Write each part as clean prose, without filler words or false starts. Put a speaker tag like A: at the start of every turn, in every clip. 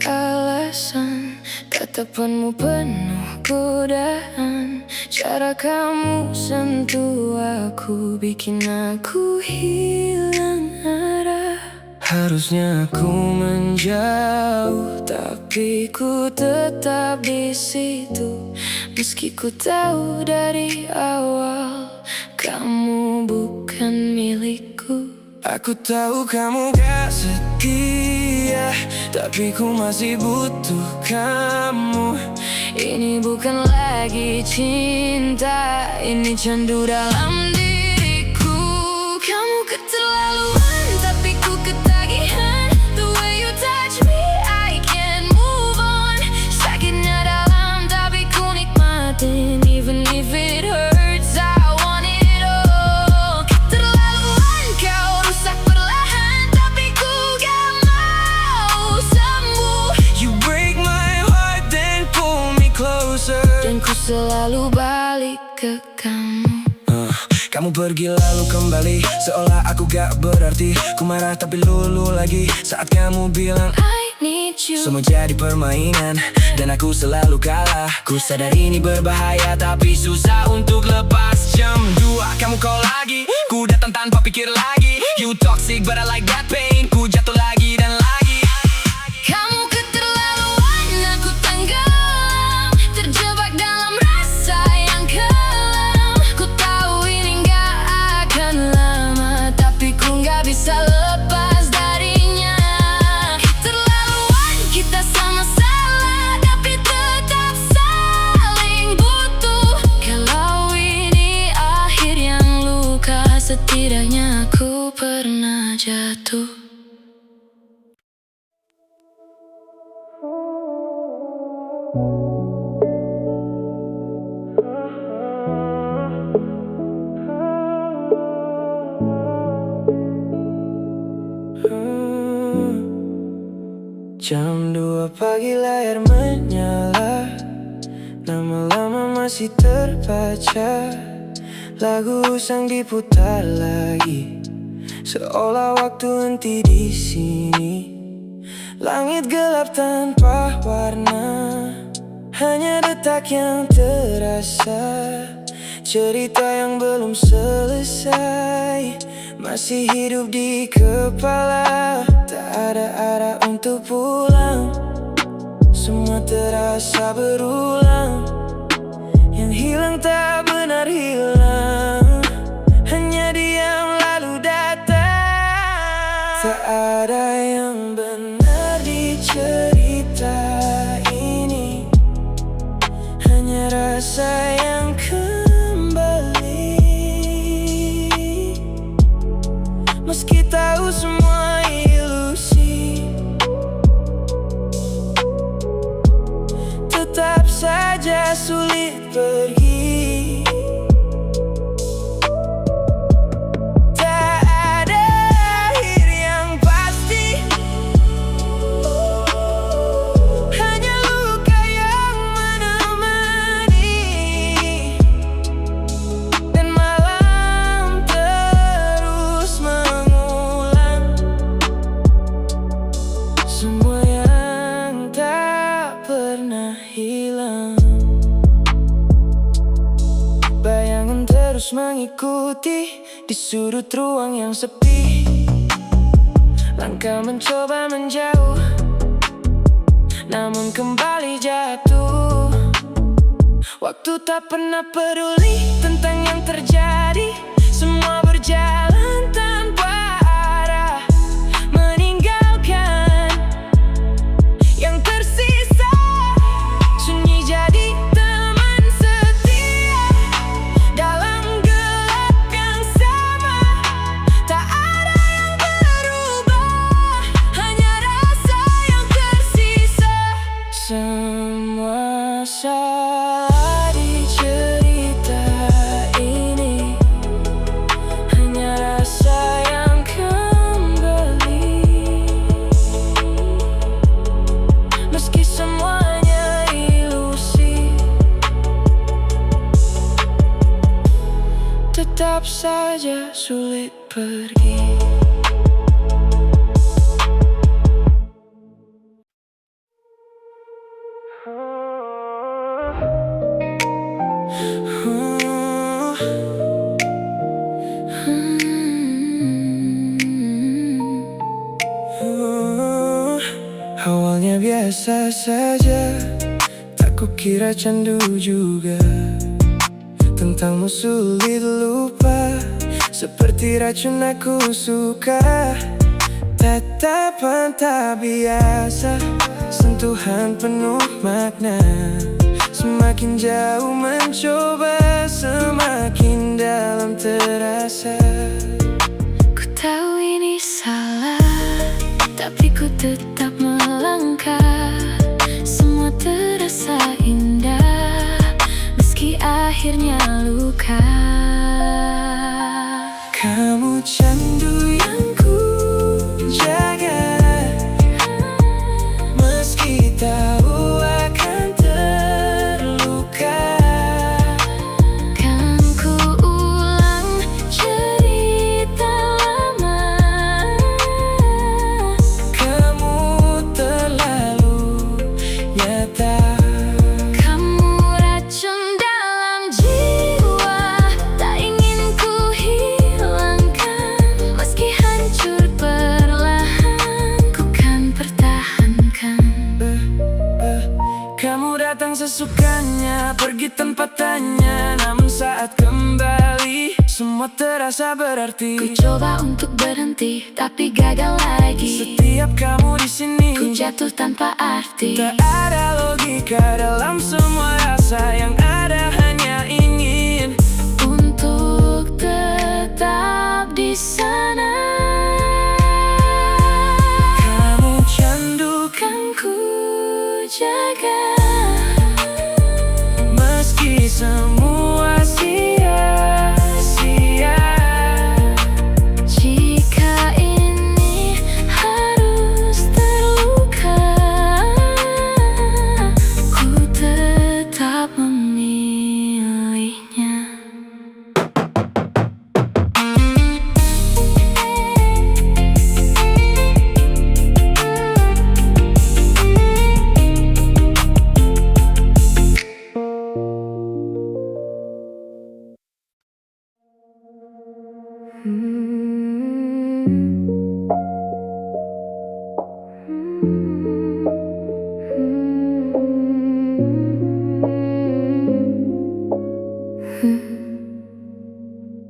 A: alasan, tatapanmu penuh godaan. Cara kamu sentuh aku bikin aku hilang arah. Harusnya aku menjauh, tapi ku tetap di situ. Meski ku tahu dari awal kamu bukan milikku. Aku tahu kamu gak setia, tapi ku masih butuh kamu. Ini bukan lagi cinta, ini candu dalam diriku. Kamu keterlaluan, tapi ku ketagihan. The way you touch me, I can't move on. Sakitnya dalam, tapi ku nikmatin. Even if it hurts, I want it all. Keterlaluan, kau rusak perlahan, tapi ku gak mau sembuh. You break my heart, then pull me closer. Dan ku selalu balik ke kamu. Kamu pergi lalu kembali, seolah aku gak berarti. Ku marah tapi lulu lagi saat kamu bilang I need you. Semua jadi permainan dan aku selalu kalah. Ku sadar ini berbahaya tapi susah untuk lepas. Jam 2 kamu call lagi, ku datang tanpa pikir lagi. You toxic but I like that pain. Ku jatuh lagi dan lagi. Kamu keterlaluan, aku tenggelam, terjebak dalam rasa yang kelam. Ku tahu ini gak akan lama, tapi ku gak bisa lepas darinya. Keterlaluan, kita sama salah, tapi tetap saling butuh. Kalau ini akhir yang luka, setidaknya aku pernah jatuh. Jam 2 pagi layar menyala, lama-lama masih terbaca. Lagu usang diputar lagi, seolah waktu henti di sini. Langit gelap tanpa warna, hanya detak yang terasa. Cerita yang belum selesai masih hidup di kepala. Tak ada arah untuk pulang, semua terasa berulang. Yang hilang tak benar hilang, hanya diam lalu datang. Tak ada yang benar di cerita ini, hanya rasa yang kembali. Meski tahu semua ilusi, tetap saja sulit pergi. Tak ada akhir yang pasti, hanya luka yang menemani. Dan malam terus mengulang semua yang tak pernah hilang. Bayangan terus mengikuti di sudut ruang yang sepi. Langkah mencoba menjauh, namun kembali jatuh. Waktu tak pernah peduli tentang yang terjadi. Semua berjalan tanpa arah, meninggalkan yang tersisa. Sunyi jadi teman setia dalam gelap yang sama. Tak ada yang berubah, hanya rasa yang tersisa. Semua salah di cerita ini, hanya rasa yang kembali. Meski semuanya ilusi, tetap saja sulit pergi.
B: Awalnya biasa saja, tak kukira candu juga. Tentangmu sulit lupa, seperti racun aku suka. Tatapan tak biasa, sentuhan penuh makna. Semakin jauh mencoba, semakin dalam terasa.
A: Ku tahu ini salah, tapi ku tetap melangkah. Semua terasa indah, meski akhirnya luka.
B: Kamu candu yang ku jaga, meski tahu akan terluka.
A: Kan ku ulang cerita lama,
B: Kamu terlalu nyata.
A: kamu racun dalam jiwa, tak ingin ku hilangkan. Meski hancur perlahan, ku kan pertahankan.
B: Kamu datang sesukanya, pergi tanpa tanya. Namun saat kembali, semua terasa berarti.
A: Ku coba untuk berhenti, tapi gagal lagi.
B: Setiap kamu di sini,
A: Ku jatuh tanpa arti.
B: tak ada logika dalam semua rasa. Yang ada hanya ingin
A: Untuk tetap di sana.
B: kamu candu,
A: Kan ku jaga,
B: meski semua sia-sia.
A: jika ini harus terluka, ku tetap memilihnya.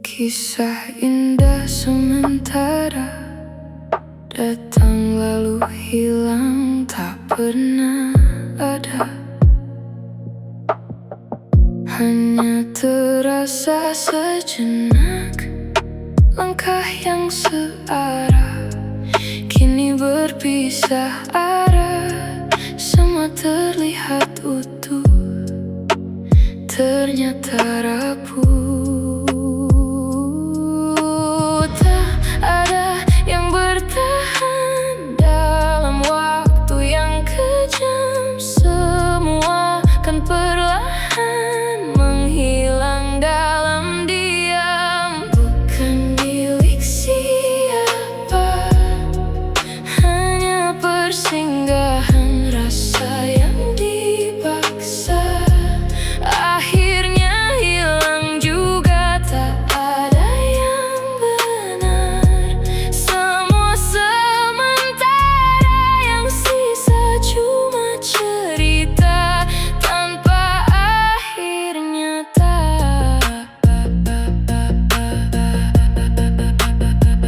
A: Kisah indah sementara, datang lalu hilang, tak pernah ada. Hanya terasa sejenak, langkah yang searah, kini berpisah arah. Semua terlihat utuh, ternyata rapuh. Tak ada yang bertahan dalam waktu yang kejam. Semua kan perlahan menghilang dalam diam. Bukan milik siapa, hanya persinggahan rasa yang dipaksa. Akhirnya hilang juga, tak ada yang benar. Semua sementara, yang sisa cuma cerita tanpa akhir nyata.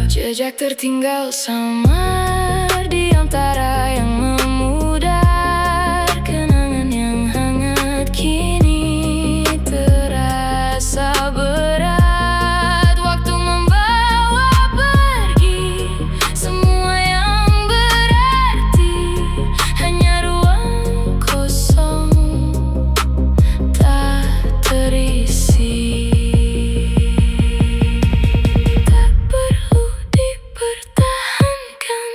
A: Jejak tertinggal samar di antara yang memudar. Kenangan yang hangat kini terasa berat. Waktu membawa pergi semua yang berarti. Hanya ruang kosong tak terisi. Tak perlu dipertahankan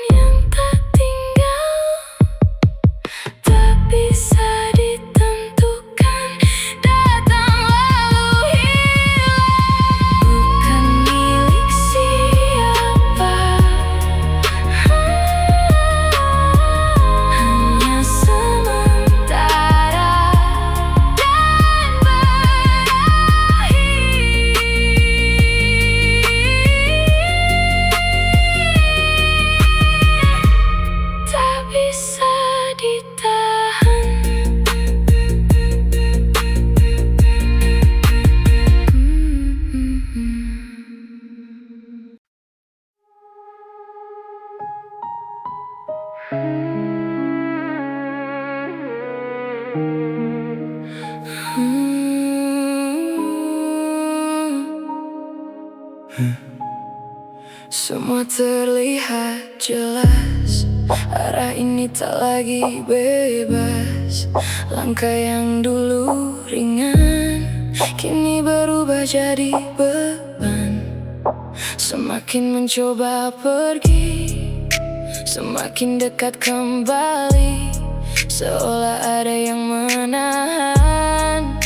A: Semua terlihat jelas, arah ini tak lagi bebas. Langkah yang dulu ringan kini berubah jadi beban. Semakin mencoba pergi, semakin dekat kembali, seolah ada yang menahan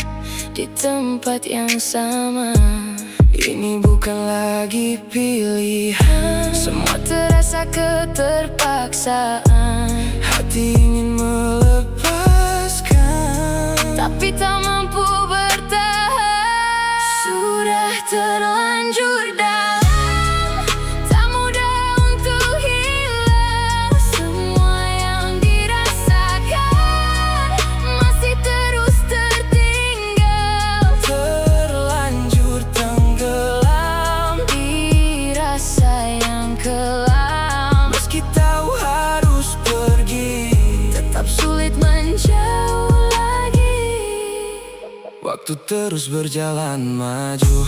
A: di tempat yang sama. Ini bukan lagi pilihan, semua terasa keterpaksaan.
B: Hati ingin melepaskan,
A: tapi tak mampu bertahan. Sudah terlanjur dalam, tak mudah untuk hilang. Semua yang dirasakan masih terus tertinggal.
B: terlanjur tenggelam
A: Di rasa yang kelam,
B: meski tahu harus pergi,
A: tetap sulit menjauh lagi.
B: waktu terus berjalan maju,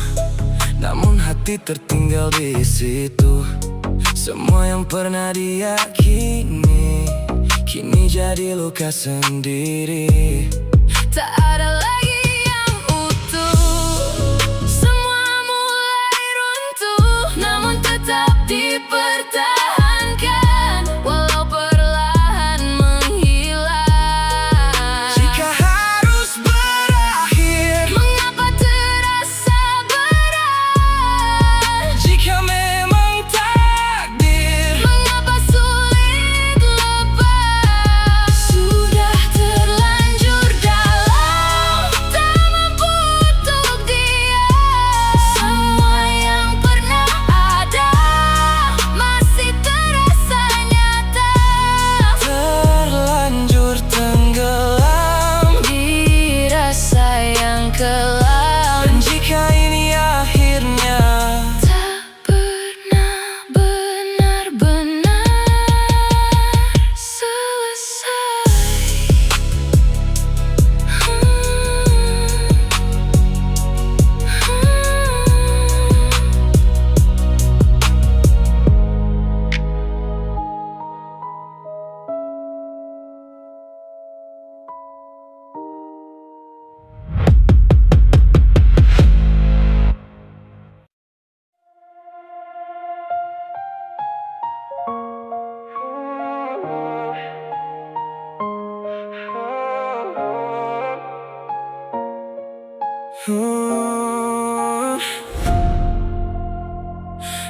B: namun hati tertinggal di situ. Semua yang pernah diyakini kini jadi luka sendiri.
A: Tak ada lagi yang utuh, semua mulai runtuh, namun tetap dipertahankan walau perlahan menghilang.
B: Jika harus berakhir,
A: Mengapa terasa berat?
B: jika memang takdir
A: Mengapa sulit lepas? Sudah terlanjur dalam, tak mampu untuk diam. Semua yang pernah ada masih terasa nyata.
B: terlanjur tenggelam,
A: Di rasa yang kelam,
B: dan jika ini akhirnya,
A: tak pernah benar-benar selesai.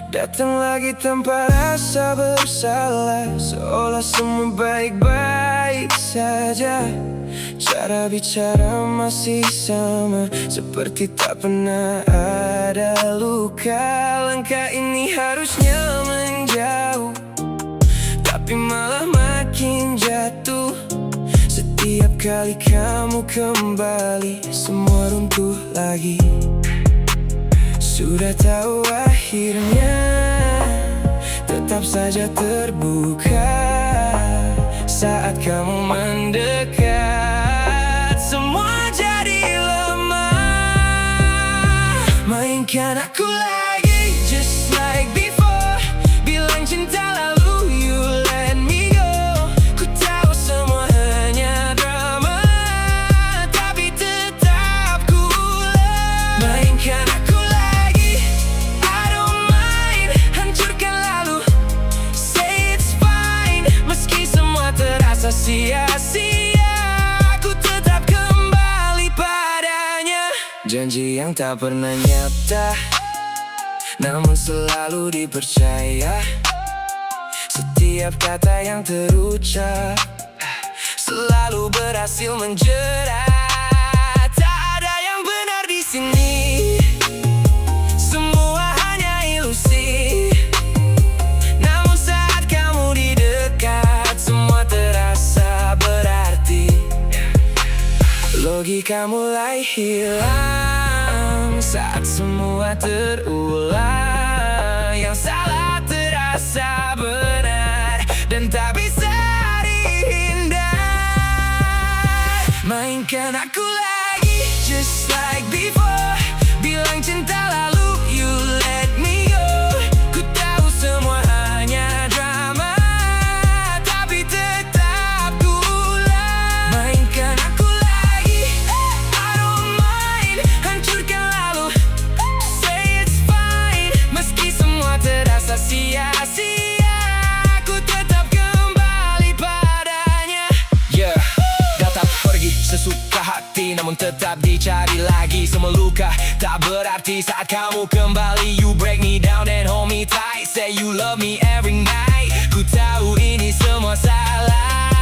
B: datang lagi tanpa rasa bersalah, seolah semua baik-baik saja. Cara bicara masih sama, seperti tak pernah ada luka. Langkah ini harusnya menjauh, tapi malah makin jatuh. Setiap kali kamu kembali, semua runtuh lagi. Sudah tahu akhirnya, tetap saja terbuka. Saat kamu mendekat, semua jadi lemah. Mainkan aku lagi, just like before. Bilang cinta lalu you let me go. Ku tahu semua hanya drama, tapi tetap ku love. Mainkan aku lagi, I don't mind. Hancurkan lalu, say it's fine. Meski semua terasa sia-sia, aku tetap kembali padanya. Janji yang tak pernah nyata, namun selalu dipercaya. Setiap kata yang terucap selalu berhasil menjerat. Tak ada yang benar di sini, semua hanya ilusi. Namun saat kamu di dekat, semua terasa berarti. Logika mulai hilang saat semua terulang. Yang salah terasa benar dan tak bisa dihindar. Mainkan aku lagi, just like before. Bilang cinta lalu you let me go. Ku tahu semua hanya drama, tapi tetap ku ulang. Mainkan aku lagi, I don't mind. Hancurkan lalu, say it's fine. Meski semua terasa sia-sia, ku tetap kembali padanya. Yeah, datang pergi sesuka hati, namun tetap dicari lagi. Semua luka tak berarti saat kamu kembali. You break me down and hold me tight, say you love me every night. Ku tahu ini semua salah,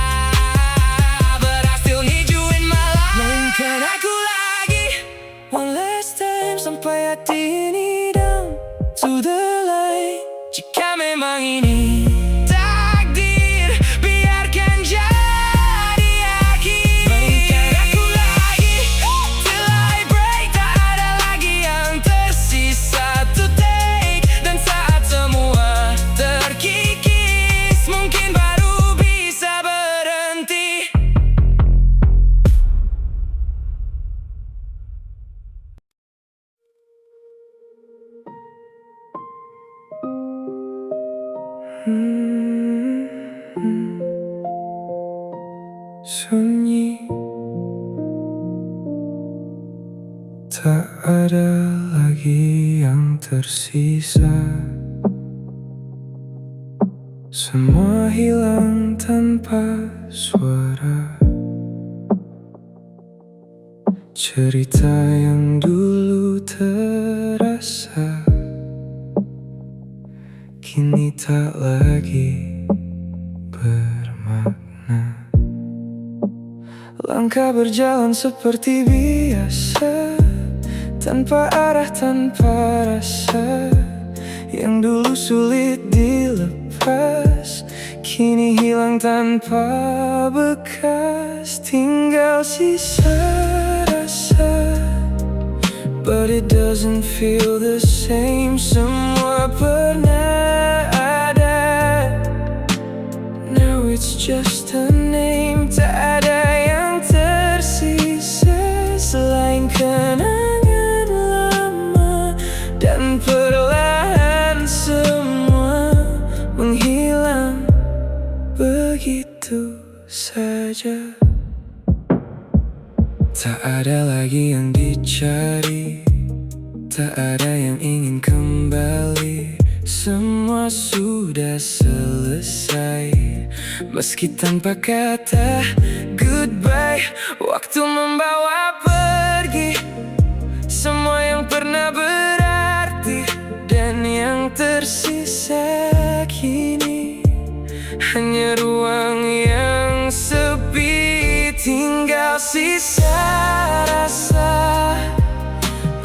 B: but I still need you in my life. Mainkan aku lagi, one last time, sampai hati ini down to the line. Jika memang ini takdir, biarkan jadi akhir. Mainkan aku lagi, till I break. Tak ada lagi yang tersisa to take. Dan saat semua terkikis, mungkin baru bisa berhenti. Sunyi, tak ada lagi yang tersisa. Semua hilang tanpa suara. Cerita yang dulu terasa kini tak lagi bermakna. Langkah berjalan seperti biasa, tanpa arah, tanpa rasa. Yang dulu sulit dilepas, kini hilang tanpa bekas. Tinggal sisa rasa, but it doesn't feel the same. Semua pernah ada, now it's just a name. Tak ada yang tersisa selain kenangan lama, dan perlahan semua menghilang begitu saja. Tak ada lagi yang dicari, tak ada yang ingin kembali. Semua sudah selesai, meski tanpa kata goodbye. Waktu membawa pergi semua yang pernah berarti, dan yang tersisa kini hanya ruang yang sepi. Tinggal sisa rasa,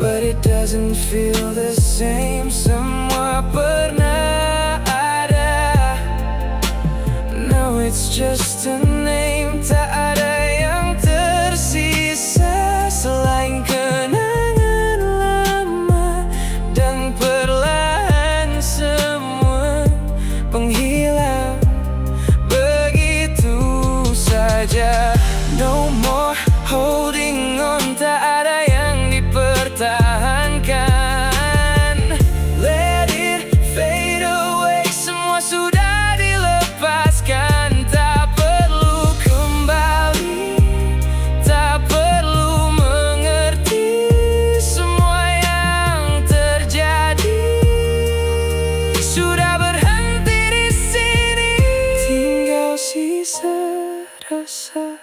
B: but it doesn't feel the same. Semua pernah ada, now it's just a name. Tak ada yang tersisa selain kenangan lama, dan perlahan semua menghilang begitu saja. No more holding on, tak ada yang dipertahankan. Let it fade away, semua sudah dilepaskan. Tak perlu kembali, tak perlu mengerti semua yang terjadi. Sudah berhenti di sini, tinggal sisa rasa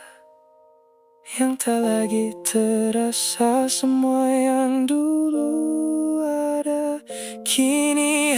B: yang tak lagi terasa. Semua yang dulu ada kini